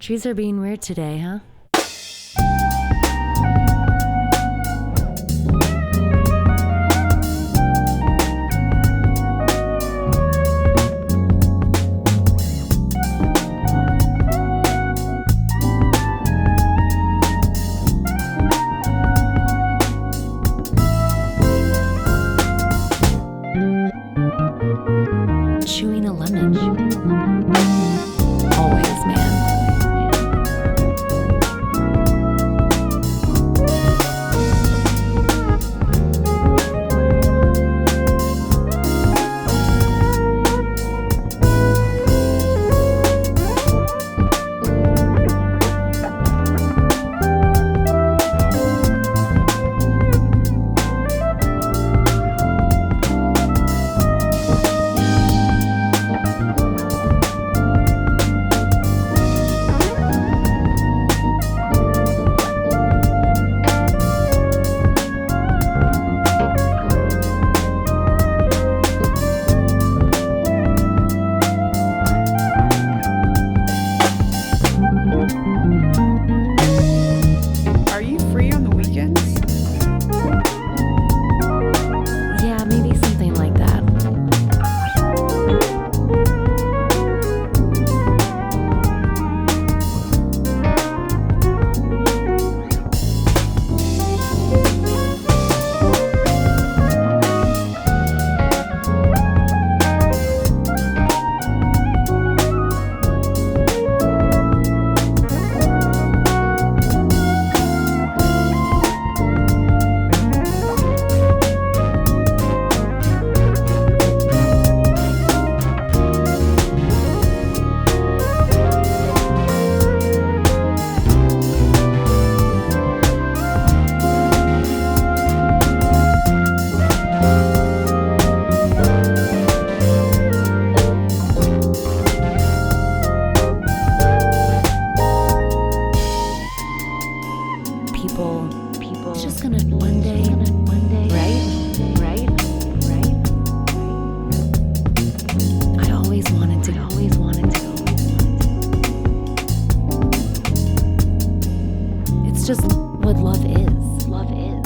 Trees are being weird today, huh? Chewing a lemon. Always, man. Are you free on the weekends? Yeah, maybe something like that. People, it's just gonna one day, right? I always wanted to. It's just what love is. Love is.